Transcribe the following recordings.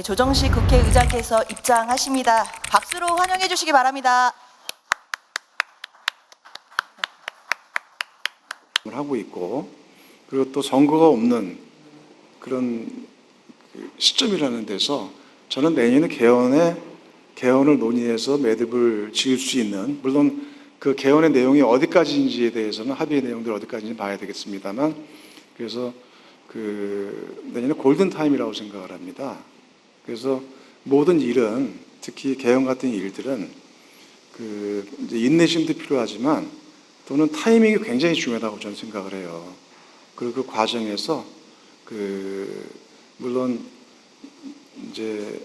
조정식 국회의장께서 입장하십니다. 박수로 환영해 주시기 바랍니다. 하고 있고, 그리고 또 선거가 없는 그런 시점이라는 데서 저는 내년에 개헌을 논의해서 매듭을 지을 수 있는, 물론 그 개헌의 내용이 어디까지인지에 대해서는 합의의 내용들 어디까지인지 봐야 되겠습니다만, 그래서 내년에 골든 타임이라고 생각을 합니다. 그래서 모든 일은, 특히 개헌 같은 일들은 이제 인내심도 필요하지만 또는 타이밍이 굉장히 중요하다고 저는 생각을 해요. 그리고 그 과정에서 물론 이제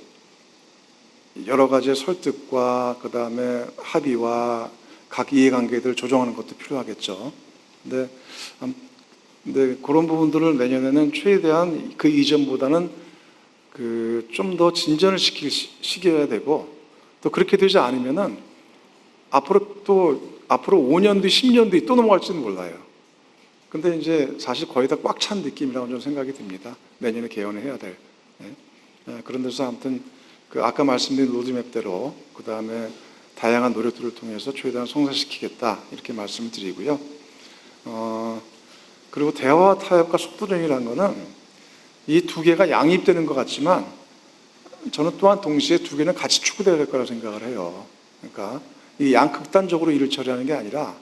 여러 가지의 설득과 그 다음에 합의와 각 이해관계들을 조정하는 것도 필요하겠죠. 근데 그런 부분들을 내년에는 최대한 그 이전보다는 좀 더 진전을 시켜야 되고, 또 그렇게 되지 않으면은 앞으로 5년 뒤, 10년 뒤 또 넘어갈지는 몰라요. 근데 이제 사실 거의 다 꽉 찬 느낌이라고 저는 생각이 듭니다. 내년에 개헌을 해야 될. 그런 데서 아무튼 아까 말씀드린 로드맵대로 그 다음에 다양한 노력들을 통해서 최대한 성사시키겠다 이렇게 말씀을 드리고요. 그리고 대화와 타협과 속도전이라는 거는 이 두 개가 양립되는 것 같지만 저는 또한 동시에 두 개는 같이 추구되어야 될 거라고 생각을 해요. 그러니까 이 양극단적으로 일을 처리하는 게 아니라,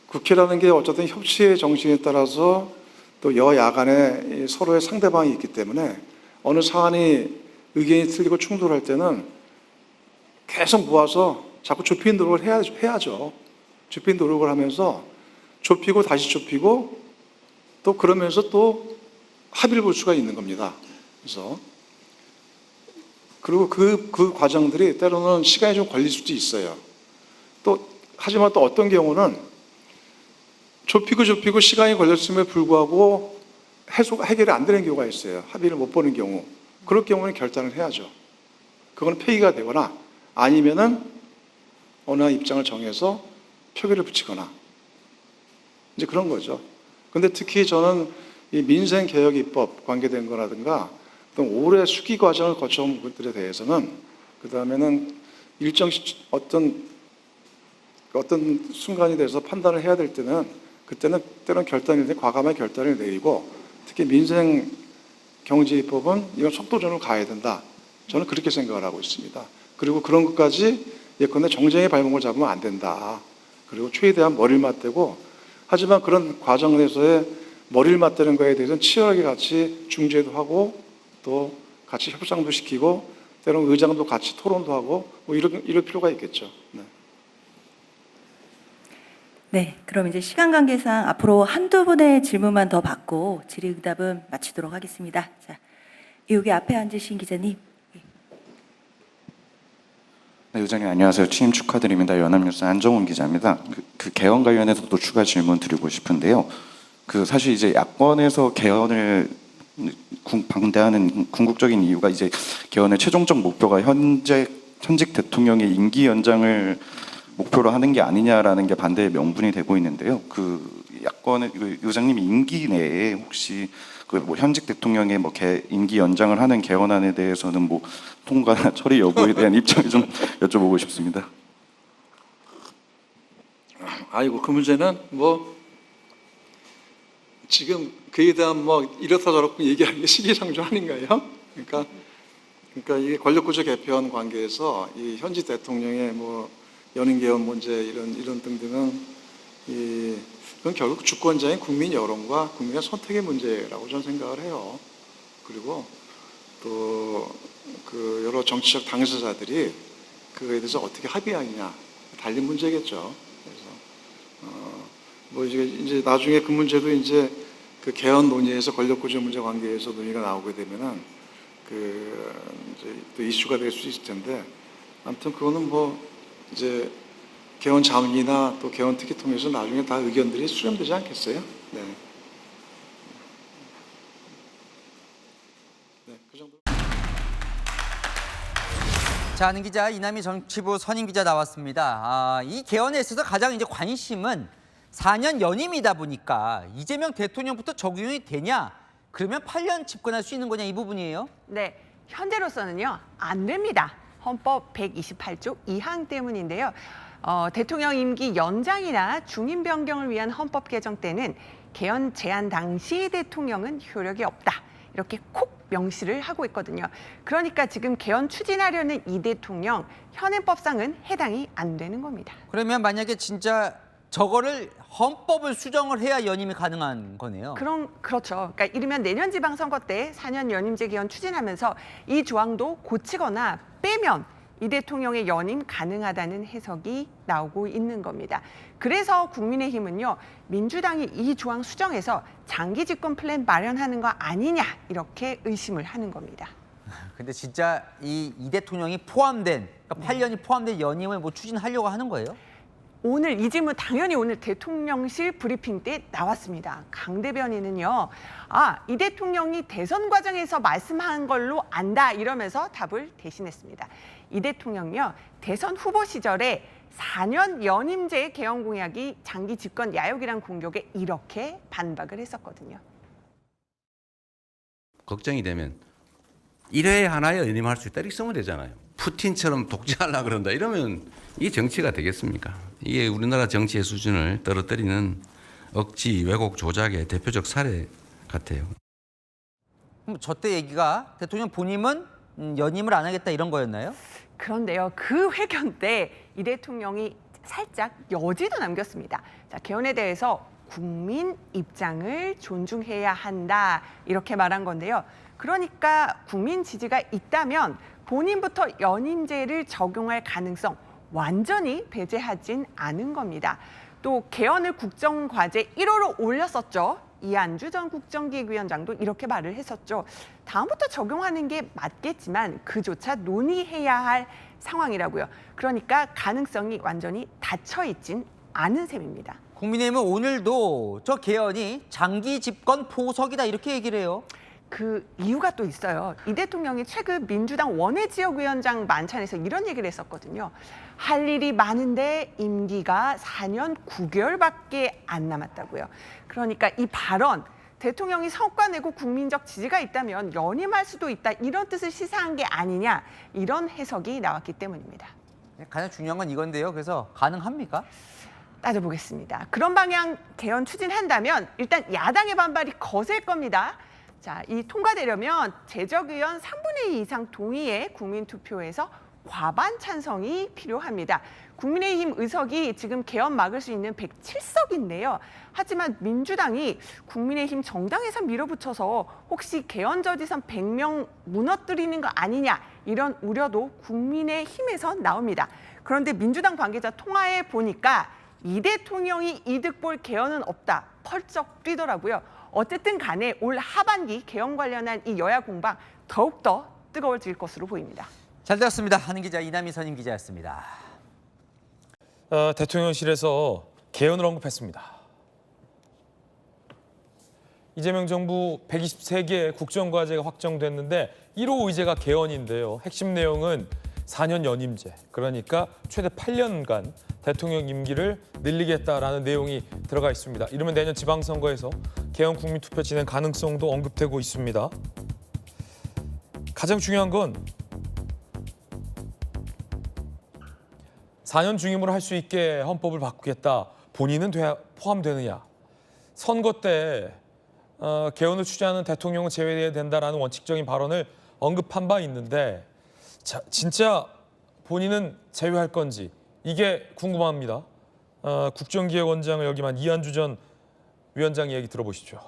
국회라는 게 어쨌든 협치의 정신에 따라서 또 여야 간에 서로의 상대방이 있기 때문에 어느 사안이 의견이 틀리고 충돌할 때는 계속 모아서 자꾸 좁히는 노력을 해야죠. 좁히는 노력을 하면서 좁히고 다시 좁히고 또 그러면서 또 합의를 볼 수가 있는 겁니다. 그래서 그리고 그 과정들이 때로는 시간이 좀 걸릴 수도 있어요. 하지만 또 어떤 경우는 좁히고 시간이 걸렸음에 불구하고 해결이 안 되는 경우가 있어요. 합의를 못 보는 경우. 그럴 경우는 결단을 해야죠. 그건 폐기가 되거나 아니면은 어느 입장을 정해서 표결을 붙이거나 이제 그런 거죠. 근데 특히 저는 이 민생개혁 입법 관계된 거라든가 또 오래 수기 과정을 거쳐온 것들에 대해서는 그 다음에는 일정 어떤 순간이 돼서 판단을 해야 될 때는 때는 과감한 결단을 내리고, 특히 민생 경제 입법은 이건 속도전으로 가야 된다. 저는 그렇게 생각을 하고 있습니다. 그리고 그런 것까지 예컨대 정쟁의 발목을 잡으면 안 된다. 그리고 최대한 머리를 맞대고, 하지만 그런 과정 내에서의 머리를 맞대는 거에 대해서는 치열하게 같이 중재도 하고 또 같이 협상도 시키고 때로는 의장도 같이 토론도 하고 뭐 이럴 필요가 있겠죠. 네, 그럼 이제 시간 관계상 앞으로 한두 분의 질문만 더 받고 질의응답은 마치도록 하겠습니다. 자, 여기 앞에 앉으신 기자님. 네, 의장님 안녕하세요. 취임 축하드립니다. 연합뉴스 안정훈 기자입니다. 그 개헌 관련해서도 추가 질문 드리고 싶은데요. 사실 이제 야권에서 개헌을 반대하는 궁극적인 이유가 이제 개헌의 최종적 목표가 현직 대통령의 임기 연장을 목표로 하는 게 아니냐라는 게 반대의 명분이 되고 있는데요. 야권의 의장님이 임기 내에 혹시 현직 대통령의 임기 연장을 하는 개헌안에 대해서는 통과나 처리 여부에 대한 입장을 좀 여쭤보고 싶습니다. 아이고, 그 문제는 지금 그에 대한 이렇다 저렇고 얘기하는 게 시기상조 아닌가요? 그러니까 이게 권력구조 개편 관계에서 이 현직 대통령의 연임 개헌 문제 이런 등등은 그건 결국 주권자인 국민 여론과 국민의 선택의 문제라고 저는 생각을 해요. 그리고 또 여러 정치적 당사자들이 그거에 대해서 어떻게 합의하느냐 달린 문제겠죠. 그래서 이제 나중에 그 문제도 이제 개헌 논의에서 권력구조 문제 관계에서 논의가 나오게 되면은 이제 또 이슈가 될 수 있을 텐데, 아무튼 그거는 이제 개헌 자문이나 또 개헌 특위 통해서 나중에 다 의견들이 수렴되지 않겠어요? 네. 그 정도. 자, 아는 기자 이남희 정치부 선임 기자 나왔습니다. 이 개헌에 있어서 가장 이제 관심은 4년 연임이다 보니까 이재명 대통령부터 적용이 되냐, 그러면 8년 집권할 수 있는 거냐 이 부분이에요. 네, 현재로서는요, 안 됩니다. 헌법 128조 2항 때문인데요. 대통령 임기 연장이나 중임 변경을 위한 헌법 개정 때는 개헌 제안 당시 대통령은 효력이 없다. 이렇게 콕 명시를 하고 있거든요. 그러니까 지금 개헌 추진하려는 이 대통령 현행법상은 해당이 안 되는 겁니다. 그러면 만약에 진짜 저거를 헌법을 수정을 해야 연임이 가능한 거네요. 그렇죠. 그러니까 이르면 내년 지방선거 때 4년 연임제 개헌 추진하면서 이 조항도 고치거나 빼면 이 대통령의 연임 가능하다는 해석이 나오고 있는 겁니다. 그래서 국민의힘은요, 민주당이 이 조항 수정해서 장기 집권 플랜 마련하는 거 아니냐 이렇게 의심을 하는 겁니다. 근데 진짜 이 대통령이 포함된, 그러니까 8년이 포함된 연임을 뭐 추진하려고 하는 거예요? 오늘 이 질문 당연히 오늘 대통령실 브리핑 때 나왔습니다. 강 대변인은요, 이 대통령이 대선 과정에서 말씀한 걸로 안다 이러면서 답을 대신했습니다. 이 대통령요, 대선 후보 시절에 4년 연임제 개헌 공약이 장기 집권 야욕이란 공격에 이렇게 반박을 했었거든요. 걱정이 되면 1회 하나에 연임할 수 있다 이렇게 쓰면 되잖아요. 푸틴처럼 독재하려고 그런다 이러면 이게 정치가 되겠습니까? 이게 우리나라 정치의 수준을 떨어뜨리는 억지, 왜곡, 조작의 대표적 사례 같아요. 그럼 저때 얘기가 대통령 본인은 연임을 안 하겠다 이런 거였나요? 그런데요, 그 회견 때 이 대통령이 살짝 여지도 남겼습니다. 자, 개헌에 대해서 국민 입장을 존중해야 한다 이렇게 말한 건데요. 그러니까 국민 지지가 있다면 본인부터 연임제를 적용할 가능성 완전히 배제하진 않은 겁니다. 또 개헌을 국정과제 1호로 올렸었죠. 이한주 전 국정기획위원장도 이렇게 말을 했었죠. 다음부터 적용하는 게 맞겠지만 그조차 논의해야 할 상황이라고요. 그러니까 가능성이 완전히 닫혀 있진 않은 셈입니다. 국민의힘은 오늘도 저 개헌이 장기 집권 포석이다 이렇게 얘기를 해요. 그 이유가 또 있어요. 이 대통령이 최근 민주당 원외지역위원장 만찬에서 이런 얘기를 했었거든요. 할 일이 많은데 임기가 4년 9개월밖에 안 남았다고요. 그러니까 이 발언, 대통령이 성과 내고 국민적 지지가 있다면 연임할 수도 있다 이런 뜻을 시사한 게 아니냐 이런 해석이 나왔기 때문입니다. 가장 중요한 건 이건데요. 그래서 가능합니까? 따져보겠습니다. 그런 방향 개헌 추진한다면 일단 야당의 반발이 거셀 겁니다. 자, 이 통과되려면 제적의원 3분의 2 이상 동의의 국민투표에서 과반 찬성이 필요합니다. 국민의힘 의석이 지금 개헌 막을 수 있는 107석인데요. 하지만 민주당이 국민의힘 정당에서 밀어붙여서 혹시 개헌 저지선 100명 무너뜨리는 거 아니냐 이런 우려도 국민의힘에서 나옵니다. 그런데 민주당 관계자 통화에 보니까 이 대통령이 이득 볼 개헌은 없다. 펄쩍 뛰더라고요. 어쨌든 간에 올 하반기 개헌 관련한 이 여야 공방 더욱더 뜨거워질 것으로 보입니다. 잘 들었습니다. 하는 기자 이남희 선임 기자였습니다. 대통령실에서 개헌을 언급했습니다. 이재명 정부 123개 국정과제가 확정됐는데 1호 의제가 개헌인데요. 핵심 내용은 4년 연임제, 그러니까 최대 8년간 대통령 임기를 늘리겠다라는 내용이 들어가 있습니다. 이러면 내년 지방선거에서 개헌 국민투표 진행 가능성도 언급되고 있습니다. 가장 중요한 건 4년 중임으로 할 수 있게 헌법을 바꾸겠다. 본인은 포함되느냐. 선거 때 개헌을 추진하는 대통령은 제외해야 된다라는 원칙적인 발언을 언급한 바 있는데 진짜 본인은 제외할 건지 이게 궁금합니다. 국정기획원장을 역임한 이한주 전 위원장 얘기 들어보시죠.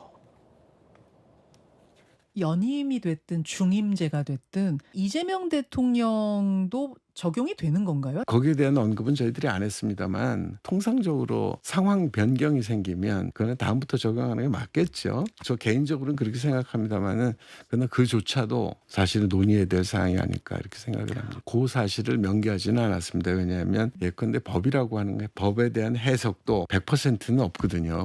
연임이 됐든 중임제가 됐든 이재명 대통령도 적용이 되는 건가요? 거기에 대한 언급은 저희들이 안 했습니다만 통상적으로 상황 변경이 생기면 그거는 다음부터 적용하는 게 맞겠죠. 저 개인적으로는 그렇게 생각합니다만은 그러나 그조차도 사실은 논의해야 될 사항이 아닐까 이렇게 생각을 합니다. 그 사실을 명기하지는 않았습니다. 왜냐하면 예컨대 법이라고 하는 게 법에 대한 해석도 100%는 없거든요.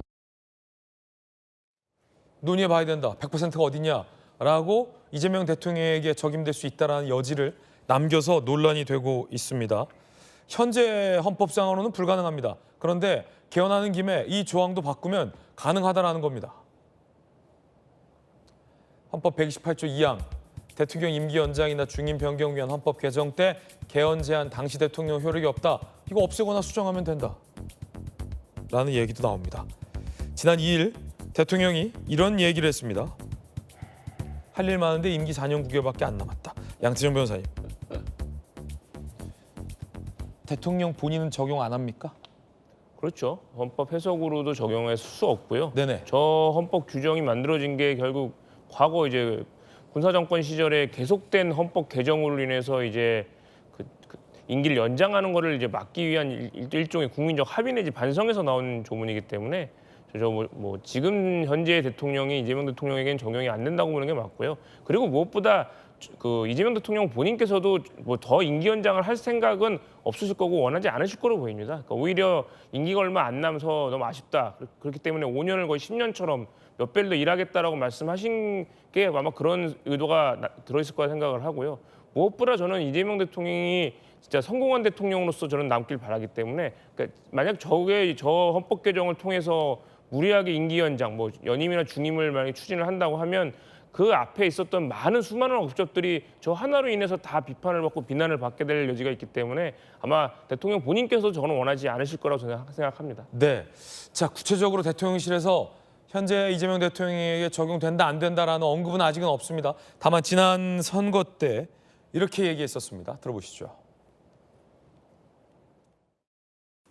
논의해봐야 된다. 100%가 어디냐라고 이재명 대통령에게 적임될 수 있다는 여지를 남겨서 논란이 되고 있습니다. 현재 헌법상으로는 불가능합니다. 그런데 개헌하는 김에 이 조항도 바꾸면 가능하다라는 겁니다. 헌법 128조 2항 대통령 임기 연장이나 중임 변경 위한 헌법 개정 때 개헌 제한 당시 대통령 효력이 없다. 이거 없애거나 수정하면 된다. 라는 얘기도 나옵니다. 지난 2일 대통령이 이런 얘기를 했습니다. 할 일 많은데 임기 4년 9개월밖에 안 남았다. 양태정 변호사님. 대통령 본인은 적용 안 합니까? 그렇죠. 헌법 해석으로도 적용할 수 없고요. 네네. 저 헌법 규정이 만들어진 게 결국 과거 이제 군사정권 시절에 계속된 헌법 개정으로 인해서 이제 그 임기를 연장하는 거를 이제 막기 위한 일종의 국민적 합의 내지 반성에서 나온 조문이기 때문에 뭐 지금 현재 대통령이 이재명 대통령에게는 적용이 안 된다고 보는 게 맞고요. 그리고 무엇보다 그 이재명 대통령 본인께서도 뭐 더 임기 연장을 할 생각은 없으실 거고 원하지 않으실 거로 보입니다. 그러니까 오히려 임기가 얼마 안 남아서 너무 아쉽다. 그렇기 때문에 5년을 거의 10년처럼 몇 배를 더 일하겠다라고 말씀하신 게 아마 그런 의도가 들어있을 거라 생각을 하고요. 무엇보다 저는 이재명 대통령이 진짜 성공한 대통령으로서 저는 남길 바라기 때문에 그러니까 만약 저 헌법 개정을 통해서 무리하게 임기 연장, 뭐 연임이나 중임을 만약에 추진을 한다고 하면 그 앞에 있었던 수많은 업적들이 저 하나로 인해서 다 비판을 받고 비난을 받게 될 여지가 있기 때문에 아마 대통령 본인께서도 저는 원하지 않으실 거라고 저는 생각합니다. 네. 자, 구체적으로 대통령실에서 현재 이재명 대통령에게 적용된다 안 된다라는 언급은 아직은 없습니다. 다만 지난 선거 때 이렇게 얘기했었습니다. 들어보시죠.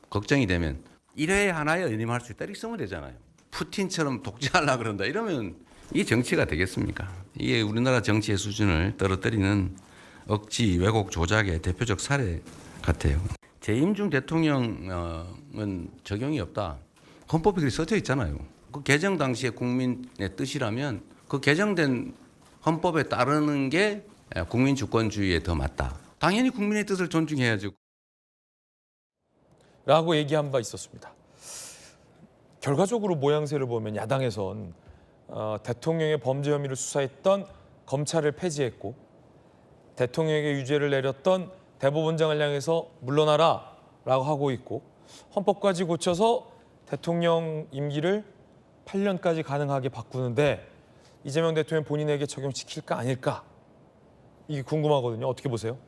걱정이 되면 1회에 하나에 연임할 수 있다 이렇게 쓰면 되잖아요. 푸틴처럼 독재하려고 그런다 이러면 이게 정치가 되겠습니까? 이게 우리나라 정치의 수준을 떨어뜨리는 억지 왜곡 조작의 대표적 사례 같아요. 재임 중 대통령은 적용이 없다. 헌법에 그렇게 써져 있잖아요. 그 개정 당시에 국민의 뜻이라면 그 개정된 헌법에 따르는 게 국민 주권주의에 더 맞다. 당연히 국민의 뜻을 존중해야죠. 라고 얘기한 바 있었습니다. 결과적으로 모양새를 보면 야당에선 대통령의 범죄 혐의를 수사했던 검찰을 폐지했고 대통령에게 유죄를 내렸던 대법원장을 향해서 물러나라 라고 하고 있고 헌법까지 고쳐서 대통령 임기를 8년까지 가능하게 바꾸는데 이재명 대통령 본인에게 적용시킬까 아닐까 이게 궁금하거든요. 어떻게 보세요?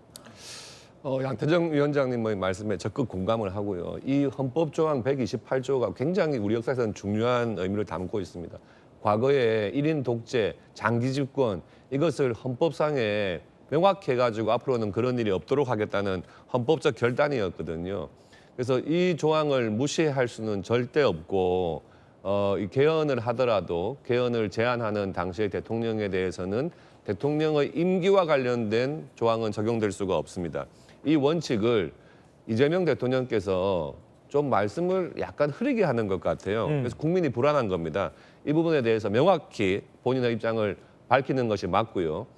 양태정 위원장님의 말씀에 적극 공감을 하고요. 이 헌법 조항 128조가 굉장히 우리 역사에서는 중요한 의미를 담고 있습니다. 과거에 1인 독재, 장기 집권 이것을 헌법상에 명확히 해가지고 앞으로는 그런 일이 없도록 하겠다는 헌법적 결단이었거든요. 그래서 이 조항을 무시할 수는 절대 없고 이 개헌을 하더라도 개헌을 제한하는 당시의 대통령에 대해서는 대통령의 임기와 관련된 조항은 적용될 수가 없습니다. 이 원칙을 이재명 대통령께서 좀 말씀을 약간 흐리게 하는 것 같아요. 그래서 국민이 불안한 겁니다. 이 부분에 대해서 명확히 본인의 입장을 밝히는 것이 맞고요.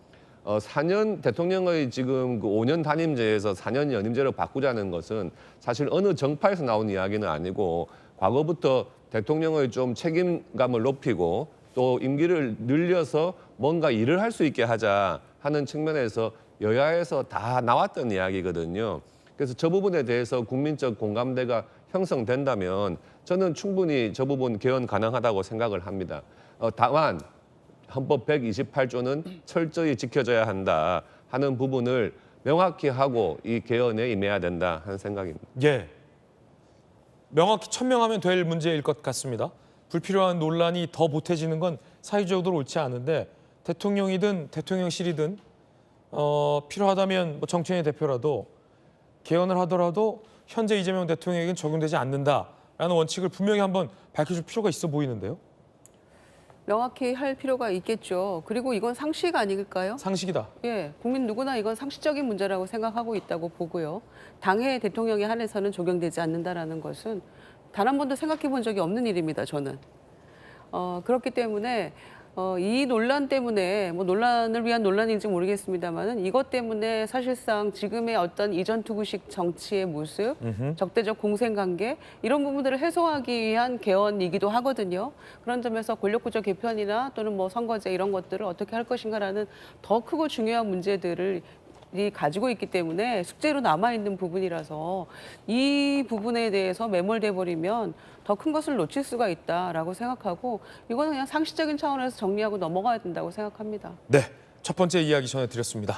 4년 대통령의 지금 그 5년 단임제에서 4년 연임제로 바꾸자는 것은 사실 어느 정파에서 나온 이야기는 아니고 과거부터 대통령의 좀 책임감을 높이고 또 임기를 늘려서 뭔가 일을 할 수 있게 하자 하는 측면에서 여야에서 다 나왔던 이야기거든요. 그래서 저 부분에 대해서 국민적 공감대가 형성된다면 저는 충분히 저 부분 개헌 가능하다고 생각을 합니다. 다만 헌법 128조는 철저히 지켜져야 한다 하는 부분을 명확히 하고 이 개헌에 임해야 된다 하는 생각입니다. 예, 명확히 천명하면 될 문제일 것 같습니다. 불필요한 논란이 더 보태지는 건 사회적으로 옳지 않은데 대통령이든 대통령실이든 필요하다면 뭐 정치인의 대표라도 개헌을 하더라도 현재 이재명 대통령에게는 적용되지 않는다라는 원칙을 분명히 한번 밝혀줄 필요가 있어 보이는데요. 명확히 할 필요가 있겠죠. 그리고 이건 상식 아닐까요? 상식이다. 예, 국민 누구나 이건 상식적인 문제라고 생각하고 있다고 보고요. 당해 대통령에 한해서는 적용되지 않는다라는 것은 단 한 번도 생각해 본 적이 없는 일입니다, 저는. 그렇기 때문에 이 논란 때문에 뭐 논란을 위한 논란인지 모르겠습니다만은 이것 때문에 사실상 지금의 어떤 이전투구식 정치의 모습, 적대적 공생관계 이런 부분들을 해소하기 위한 개헌이기도 하거든요. 그런 점에서 권력구조 개편이나 또는 뭐 선거제 이런 것들을 어떻게 할 것인가라는 더 크고 중요한 문제들을 가지고 있기 때문에 숙제로 남아있는 부분이라서 이 부분에 대해서 매몰돼 버리면 더 큰 것을 놓칠 수가 있다라고 생각하고 이거는 그냥 상식적인 차원에서 정리하고 넘어가야 된다고 생각합니다. 네, 첫 번째 이야기 전해드렸습니다.